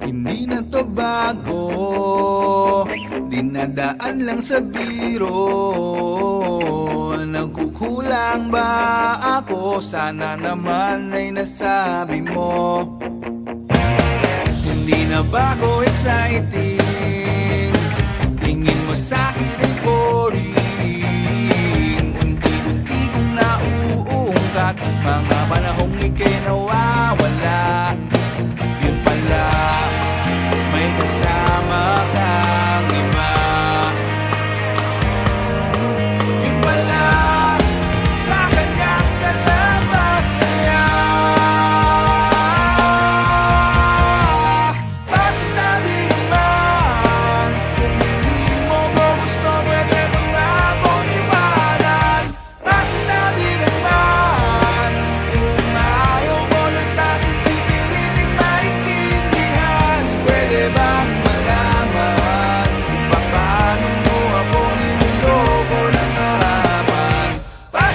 Hindi na to bago, dinadaan lang sa biro. Nagkukulang ba ako? Sana naman ay nasabi mo. Hindi na ba ako exciting? Tingin mo sa'kin ay boring. Unti-unti kong nauungkat mga panahong ika'y nawawala. Yun pala, may kasama kang iba. Yun pala, sa kanyang ka na masaya. Sinabi naman, kung hindi mo ko gusto, pwede mo na akong iwanan. Sinabi naman, kung ayaw mo na sa'kin, pipiliting maintindihan. Pwede bang malaman kung paano mo ako niloloko ng harapan?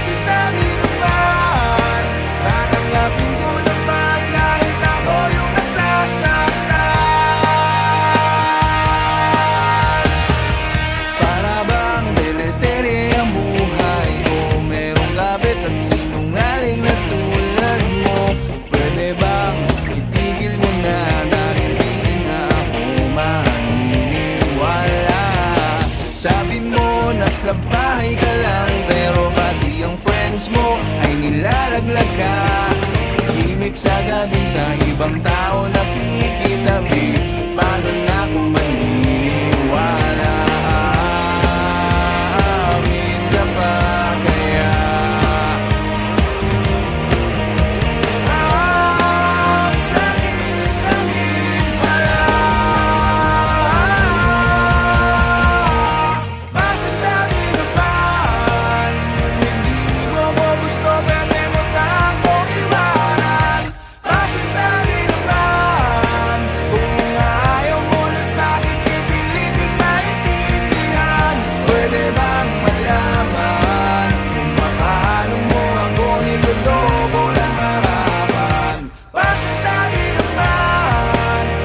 Sinabi naman, tatanggapin ko naman kahit ako yung nasasaktan. Para bang teleserye ang buhay ko, merong gabit at sinungaling na tulad mo. Pwede bang itigil mo na dahil di na ako maniniwala. Sabi mo nasa bahay ka lang, pero pati ang friends mo ay nilalaglag ka. Himik sa gabi sa ibang tao na pikitabi. Paano na kung maniniwala? Amin ka ba kaya? Sakit pala. Sinabi naman, hindi mo ko gusto, pwede mo na akong iwanan. Sinabi naman, kung ayaw mo na sa'kin, pipiliting maintindihan. Pwede bang malaman kung paano mo ako niloloko ng harapan? Sinabi naman,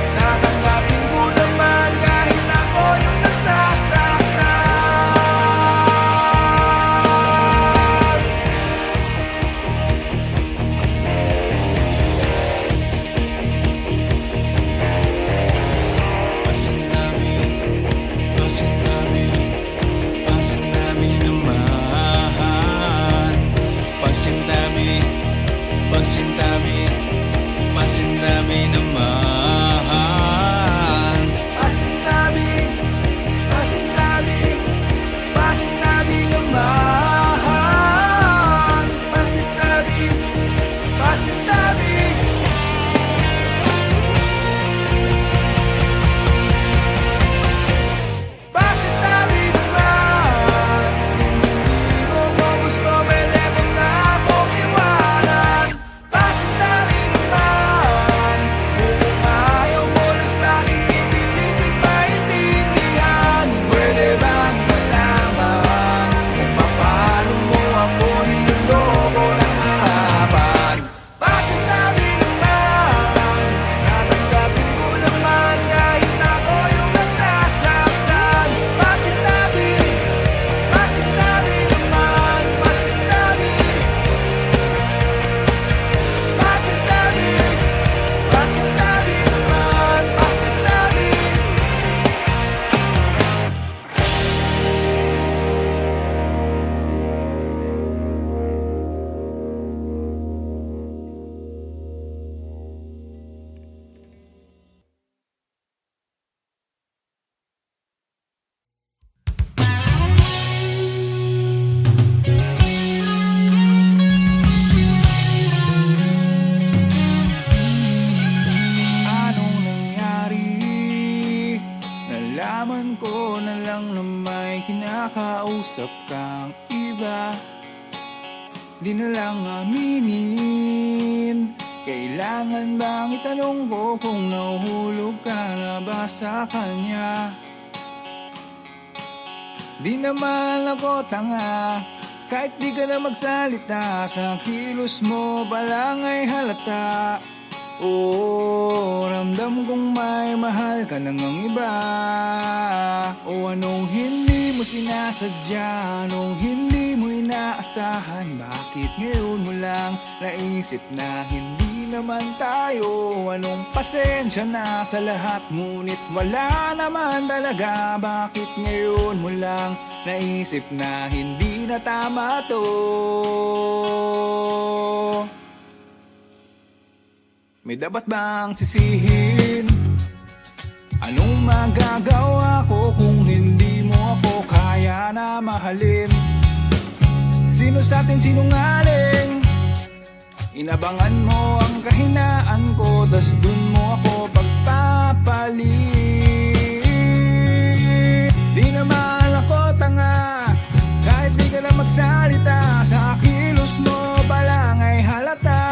tatanggapin ko naman kahit ako yung nasasaktan. Kinakausap kang iba, di na lang aminin. Kailangan bang itanong ko kung nahuhulog ka na ba sa kanya? Di naman ako tanga, kahit di ka na magsalita. Sa kilos mo palang ay halata. Oo, ramdam Ramdam kong may mahal ka nang ang iba. O anong hindi mo sinasadya, anong hindi mo inaasahan? Bakit ngayon mo lang naisip na hindi naman tayo? Anong pasensya na sa lahat, ngunit wala naman talaga? Bakit ngayon mo lang naisip na hindi na tama to? May dapat bang sisihin? Anong magagawa ko kung hindi mo ako kaya na mahalin? Sino sa atin sinungaling? Inabangan mo ang kahinaan ko, tas dun mo ako pagpapalit. Di naman ako tanga, kahit di ka na magsalita. Sa kilos mo pa lang ay halata.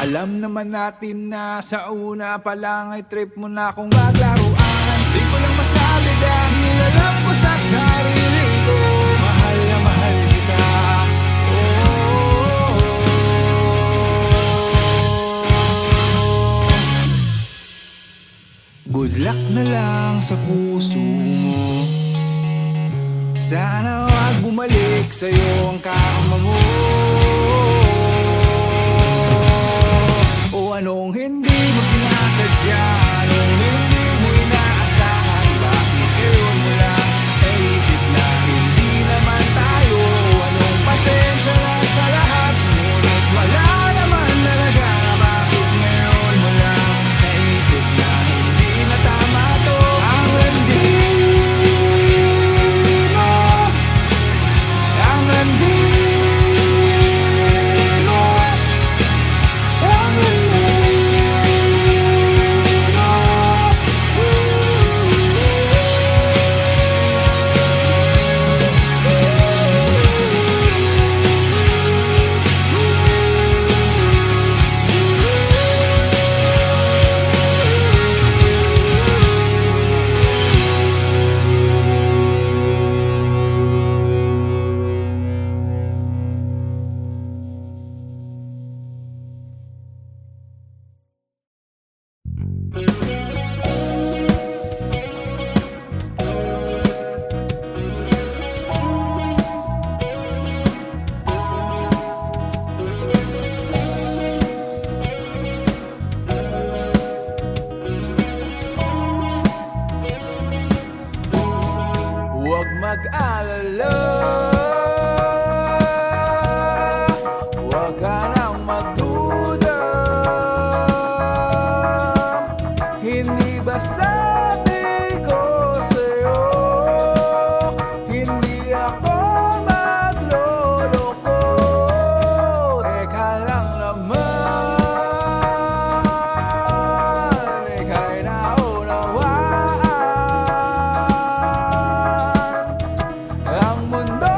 Alam naman natin na sa una pa lang ay trip mo na akong maglaruan. Di ko lang masabi dahil alam ko sa sarili ko, mahal na mahal kita. Good luck na lang sa puso mo. Sana wag bumalik sa'yo ang karma mo. O anong hindi mo sinasadya, anong hindi mo inaasahan? Bakit ngayon mo lang naisip na hindi naman tayo? Anong pasensya na sa lahat, ngunit wala naman talaga? Bakit ngayon mo lang naisip na hindi na tama to? Ang landi mo, ang landi mo, ang landi. Huwag mag-alala, huwag ka nang magduda. Hindi ba sabi ko sa'yo, hindi ako magloloko? Teka lang naman, ika'y naunawaan. Ang mundo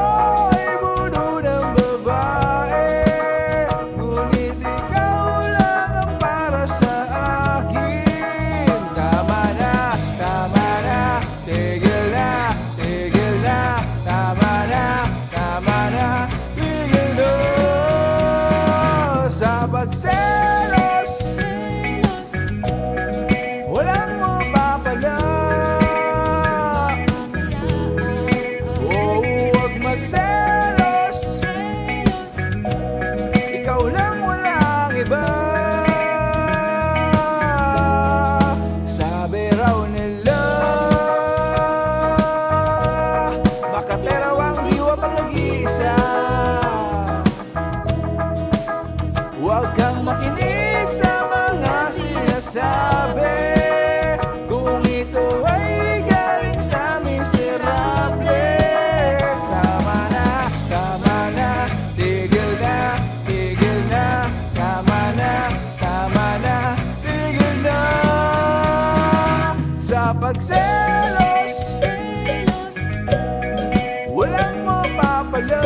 mapapala.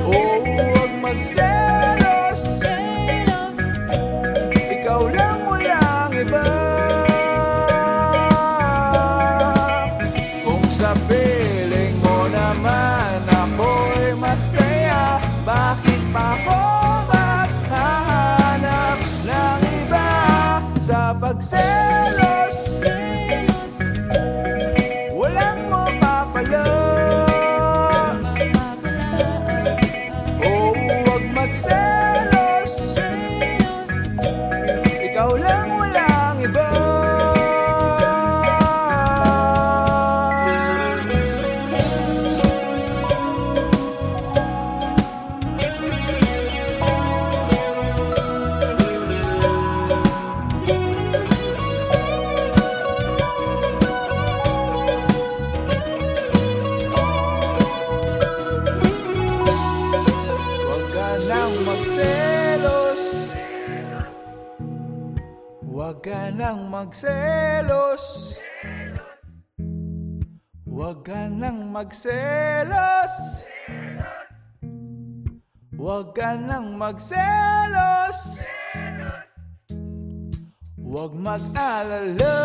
Oh, huwag magselos, ikaw lang, walang iba. Kung sa piling mo naman ako'y masaya, bakit pa ako maghahanap ng iba? Sa pagselos, walang mapapala. Oh, huwag magselos, ikaw lang, walang iba. Huwag ka nang magselos, huwag ka nang magselos, huwag ka nang magselos, huwag mag-alala,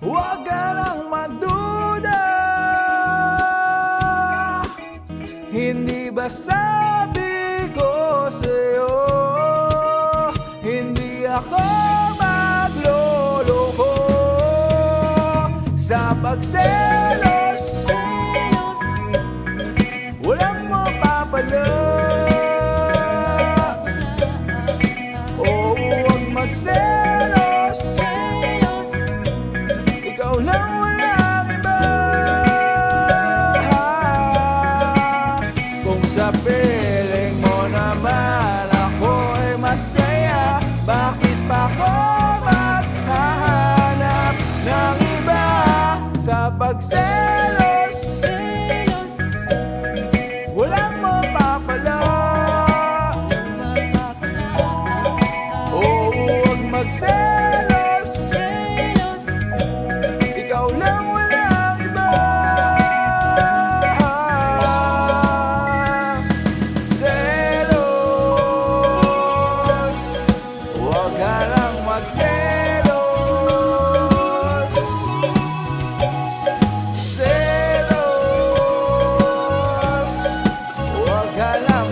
huwag ka nang magduda. Hindi ba sabi ko sa'yo, hindi ako magloloko? Sa pagselos, walang mapapala. Oh, huwag magselos, ikaw lang, walang iba. Kung sa piling mo naman ako'y masaya, bakit pa ako maghahanap ng iba? Sa pagselos, walang mapapala. Oh, huwag magselos, ikaw lang, walang iba. Selos, huwag ka lang magselos. Selos, huwag ka lang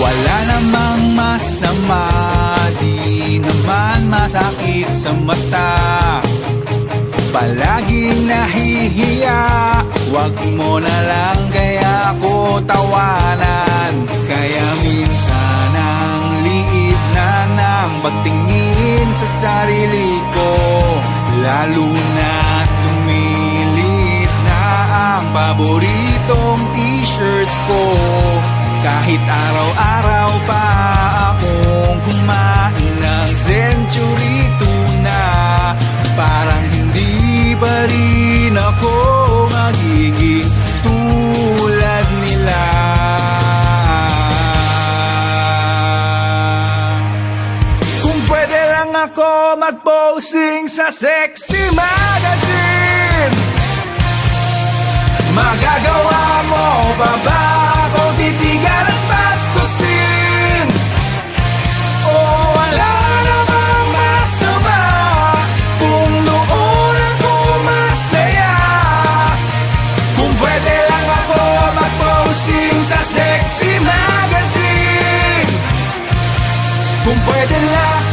wala namang masama, di naman masakit sa mata. Palaging nahihiya, wag mo na lang kaya ako tawanan. Kaya minsan ang liit na nang pagtingin sa sarili ko, lalo na lumilit na ang paboritong t-shirt ko. Kahit araw-araw pa akong kumain ng Century Tuna, parang hindi pa rin ako magiging tulad nila. Kung pwede lang ako mag-posing sa sexy magazine, magagawa mo pa ba ako titigan at bastusin? O wala namang masama kung noon ako masaya. Kung pwede lang ako mag-posing sa sexy magazine, kung pwede lang,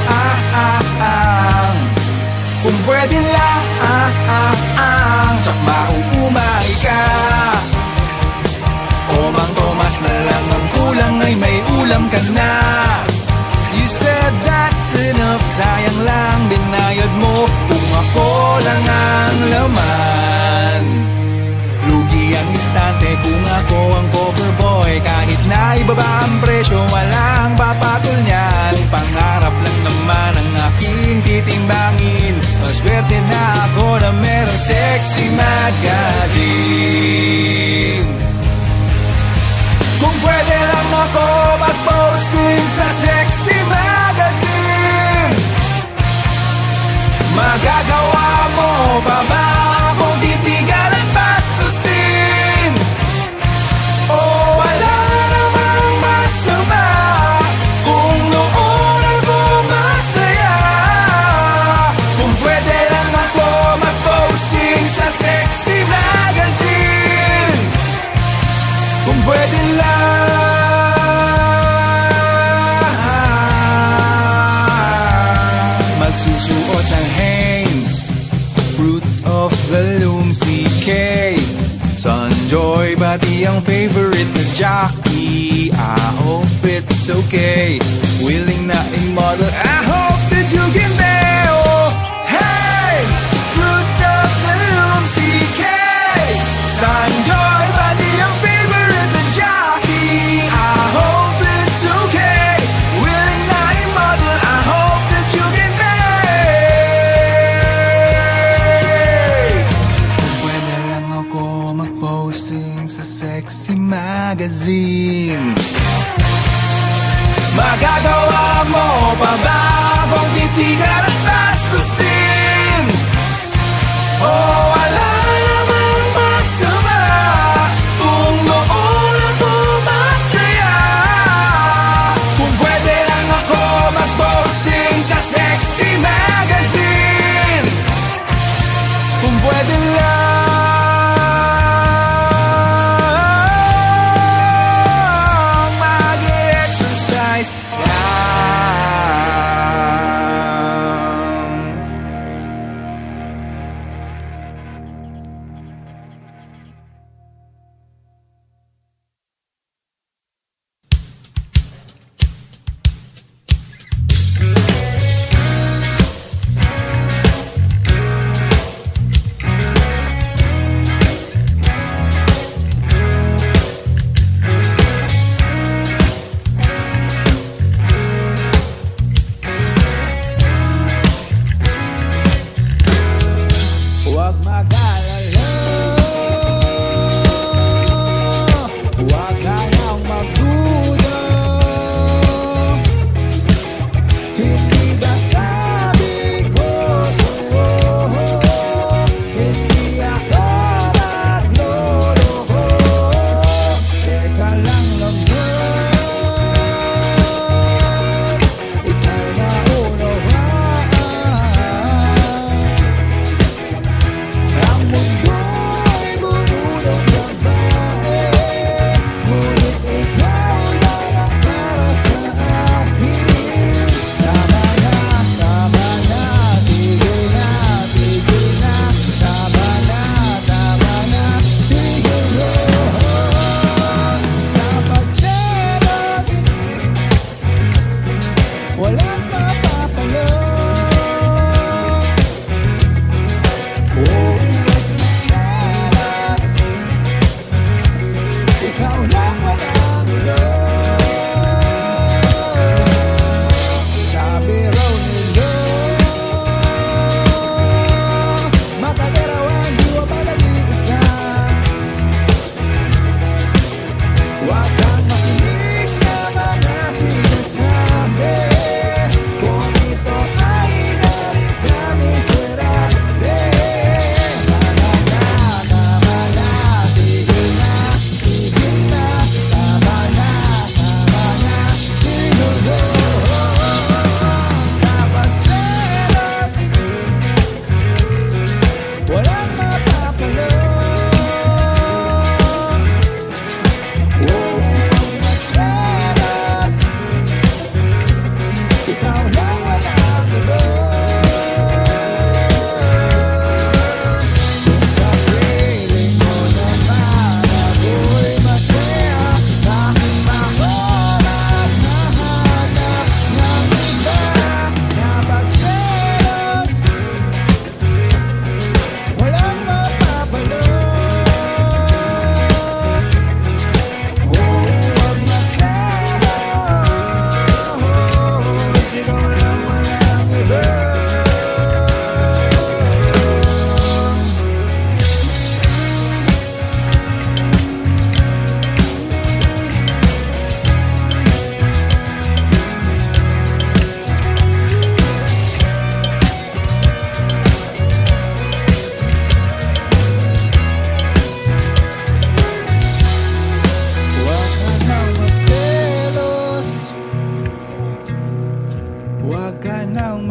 kung pwede lang, tsak mauumay ka. O Mang Tomas na lang ang kulang ay may ulam ka na. You said that's enough, sayang lang binayad mo kung ako lang ang laman. Lugi ang ako ang cover boy. Kahit na ibaba ang presyo, walang papatol niyan. Kung pangarap lang naman ang aking titimbangin, maswerte na ako na merong sexy magazine. Kung pwede lang ako mag-posting sa sexy magazine, magagawa mo pa ba akong titigan at bastusin? O wala namang masama kung noon ako masaya. Kung pwede lang ako mag-posting sa sexy magazine, kung pwede lang magsusuot ng Hanes, Fruit of the Loom CK, Sunjoy, pati ang favorite na jockey. I hope it's okay, willing na i-model. I hope that you can bear. Oh, Hanes, Fruit of the Loom CK, Sunjoy, pati ang favorite na jockey. I hope it's okay, willing na i-model. I hope that you can bear. Kung pwede lang ako mag-posting sa sexy magazine, magagawa mo pa ba akong titigan at bastusin? Oh, wala namang masama kung noon ako masaya. Kung pwede lang ako mag-posting sa sexy magazine, kung pwede lang mag-exercise lang.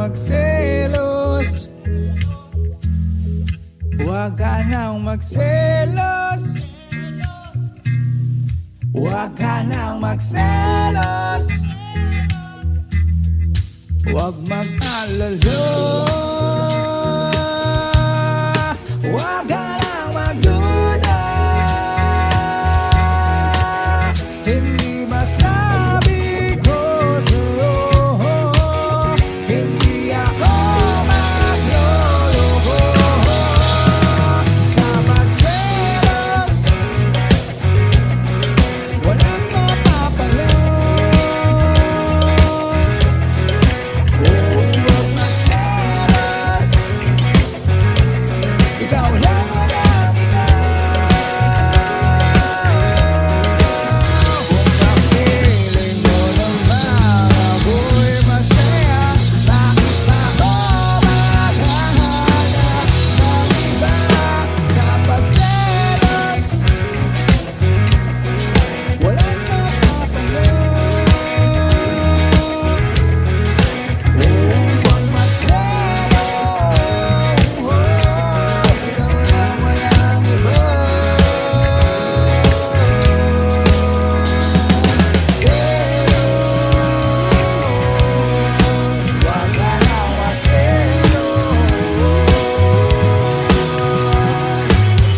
magselos. Huwag ka nang magselos. Huwag ka nang magselos. Huwag mag-alala. Huwag ka nang magduda. Hindi masabi ko sa'yo, hindi ako magloloko. Sa pagselos, walang mapapala. Huwag magselos, ikaw lang walang iba. Kung sa piling mo naman ako'y masaya, bakit ako maghahanap ng iba? Sa pagselos, walang mapapala. Huwag magselos, ikaw lang walang iba. Selos, huwag ka nang magselos.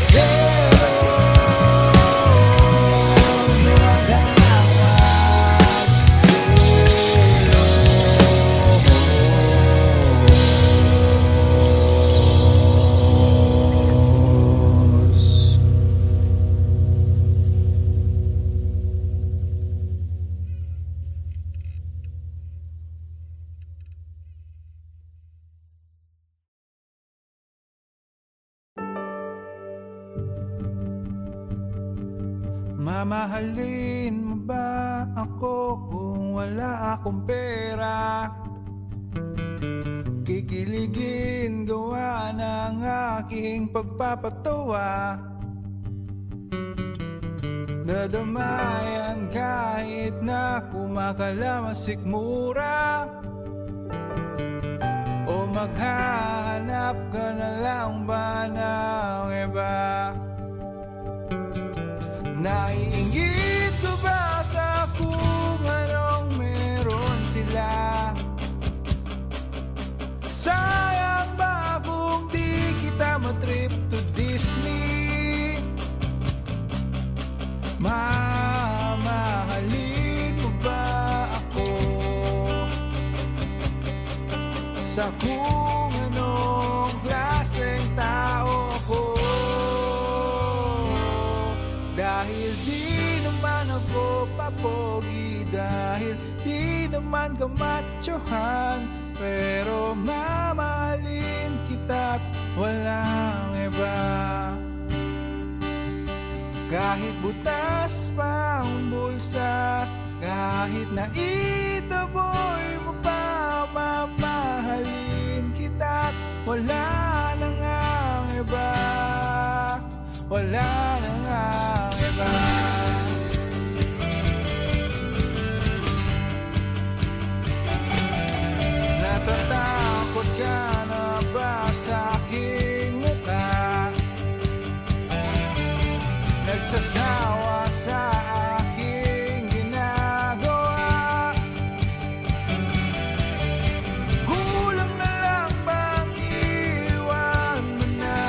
Selos, huwag ka nang magselos. Mamahalin mo ba ako kung wala akong pera? Kikiligin gawa ng aking pagpapatawa. Dadamayan kahit na kumakalamasik mura. O maghahanap ka na lang ba ng iba? Naiinggit ko ba sa kung anong meron sila? Sayang ba kung di kita matrip to Disney? Mamahalin mo ba ako sa kung anong klaseng tao ko? Dahil di naman ako papogi, dahil di naman ka machohan, pero mamahalin kita't walang iba. Kahit butas pa ang bulsa, kahit na itaboy mo pa, mamahalin kita't wala nang ang iba. Wala nang ang iba. Natatakot ka na ba sa aking mukha? Nagsasawa sa aking ginagawa? Kulang na lang bang iwan mo na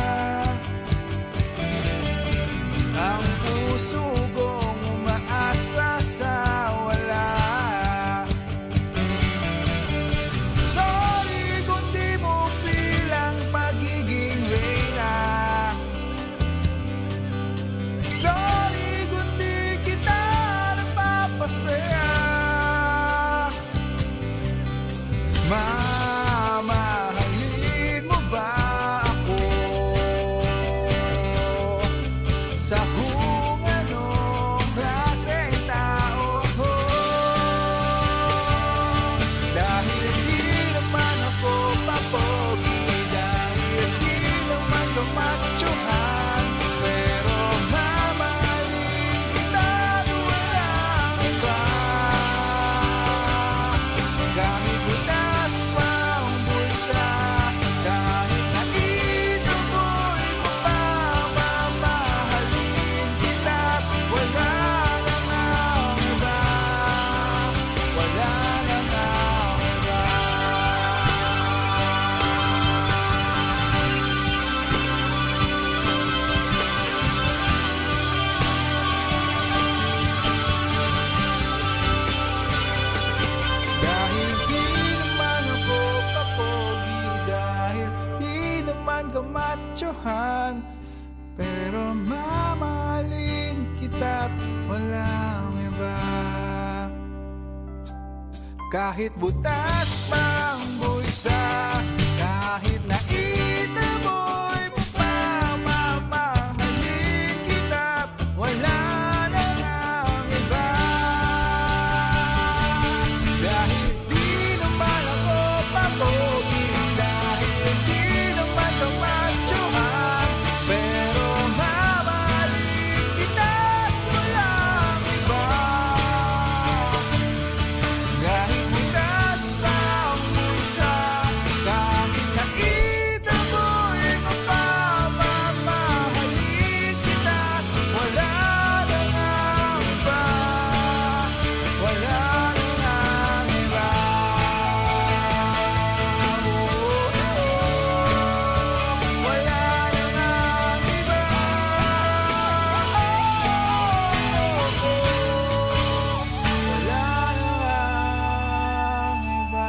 ang puso kong umaasa sa wala? Sorry kung di mo feel ang pagiging reyna. Sorry kung di kita napapasaya. Mamahalin mo ba ako sa kung anong klaseng tao ko? Dahil di naman ako papogi, dahil di naman kumachohan, pero mamahalin kita walang iba. Kahit butas pa ang Kahit butas pa ang bulsa, kahit nakita mo'y mamahalin kita, wala na ang iba. Dahil di naman ako papogi, dahil di naman ako machohan, pero mamahalin kita at walang iba. Kahit bukas pa ang bulsa, kahit nakita mo'y mapapamahalin kita, wala na ang iba, wala na ang iba. Wala na ang iba. Wala na ang iba.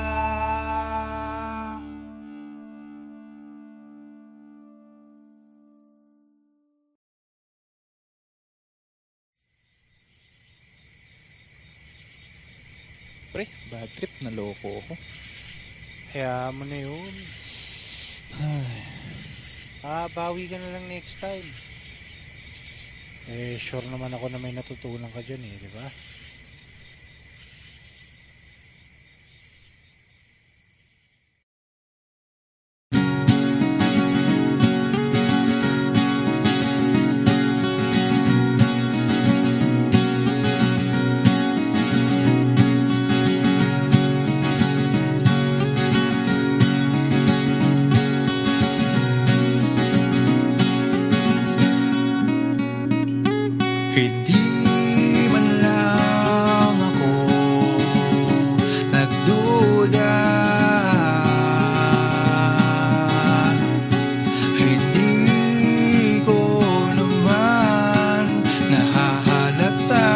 Pre, bad trip, naloko ako. Hayaan mo na yun. Bawi ka na lang next time. Sure naman ako na may natutunan ka dyan di ba? Hindi man lang ako nagduda, hindi ko naman nahahalata.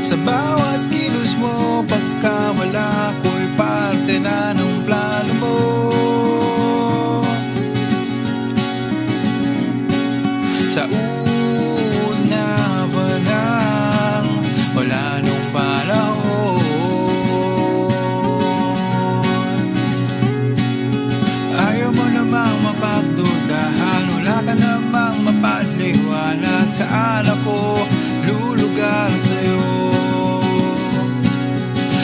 Sa bawat kilos mo, pagkawala ko'y parte na ng plano mo. Sa una pa lang, wala nung panahon. Ayaw mo namang mapagdudahan, wala ka namang mapaliwanag. Saan ako lulugar sa'yo?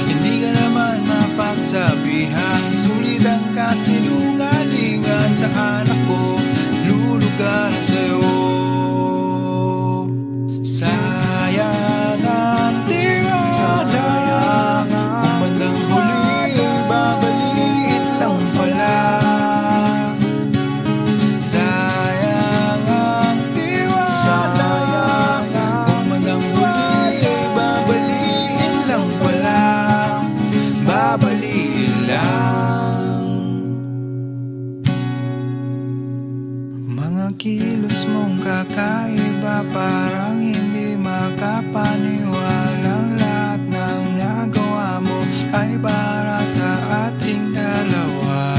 Hindi ka naman mapagsabihan, sulit ang kasinungalingan. Saan ako lulugar sa'yo? Sayang ang tiwala, kung bandang huli babaliin lang pala. Sayang ang tiwala, kung bandang huli babaliin lang pala. Babaliin lang. Mga kilos mong kakaiba, parang hindi makapaniwalang lahat ng nagawa mo ay para sa ating dalawa.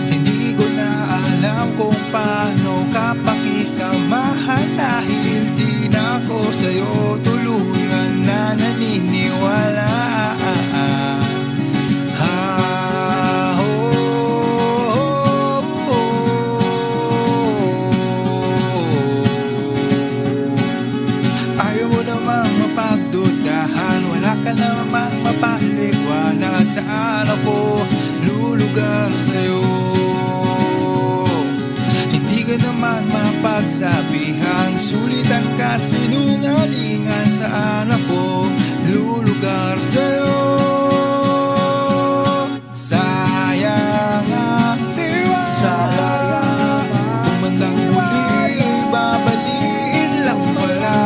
Hindi ko na alam kung paano ka pakisamahan, dahil di na ako sa'yo tuluyan na naniniwala. Ayaw mo namang mapagdudahan, wala ka namang mapaliwanag. Saan ako lulugar sa'yo? Hindi ka naman mapagsabihan, sulit ang kasinungalingan. Saan ako lulugar sa'yo? Sayang ang tiwala, kung bandang huli babaliin lang pala.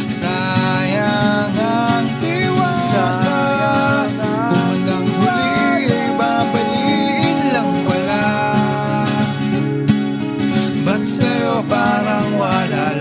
Sayang ang tiwala, kung bandang huli babaliin lang pala. Ba't sa'yo parang wala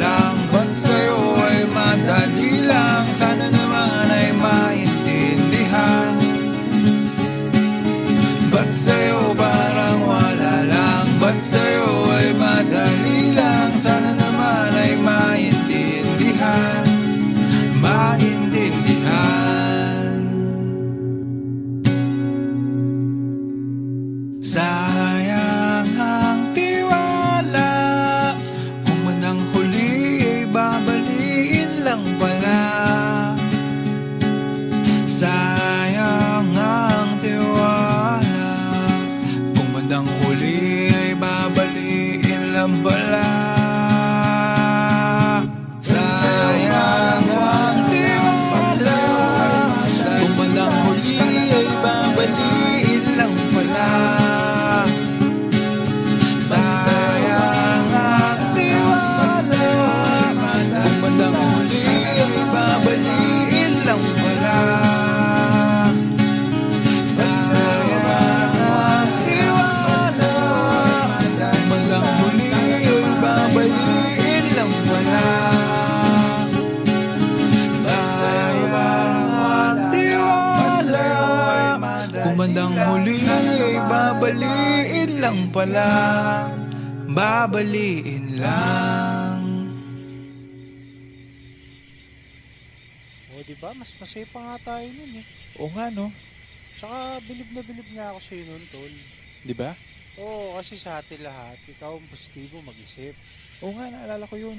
lang pala, babaliin lang. O diba, mas masaya pa nga tayo nun eh. Oo nga no. Tsaka bilib nga ako sa'yo nun, tol. Diba? Oo, kasi sa atin lahat, ikaw ang positibo mag-isip. Oo nga, naalala ko yun.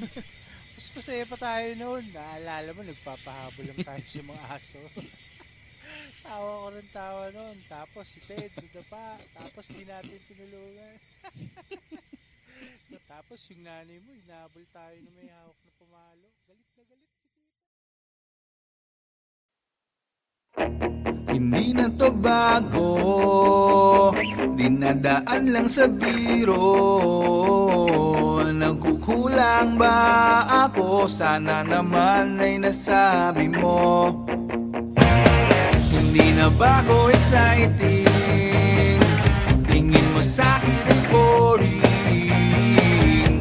Mas masaya pa tayo noon. Naalala mo, nagpapahabol lang tayo sa mga aso. Tawa ko ng tawa noon. Tapos si Ted, dito pa. Tapos di natin tinulungan. Tapos yung nanay mo, inahabol tayo na may hawak na pumalo. Galit na galit si Tita. Hindi na to bago, dinadaan lang sa biro. Nagkukulang ba ako? Sana naman ay nasabi mo. Hindi na ba ako exciting? Tingin mo sa'kin ay boring.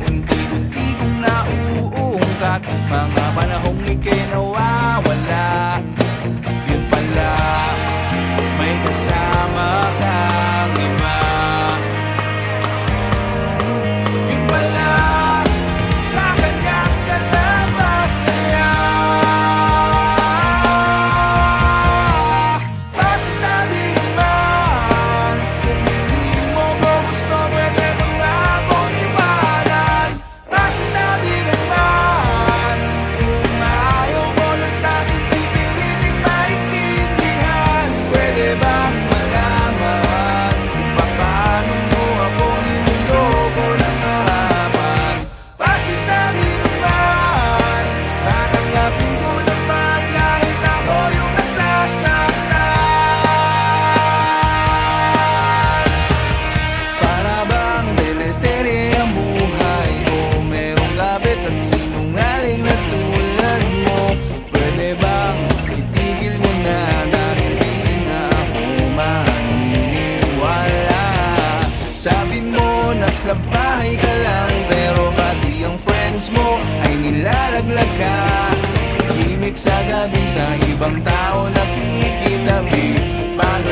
Unti-unti kong nauungkat mga panahong ika'y nawawala. Yun pala, may kasama kang iba. Yun pala, sa kanya ka na masaya. Pasitabi naman, kung hindi mo ko gusto, pwede mo na akong iwanan. Pasitabi naman, kung ayaw mo na sa'kin, pipiliting maintindihan. Pwede bang malaman kung paano mo ako niloloko ng harapan? Pasitabi naman, tatanggapin ko naman kahit ako yung nasasaktan. Para bang teleserye ang buhay ko, merong kabit at sinungaling na tulad mo. Pwede bang itigil mo na dahil di na ako maniniwala. Sabi mo nasa bahay ka lang, pero pati ang friends mo ay nilalaglag ka. Himik sa gabi sa ibang tao nakikitabi. Paano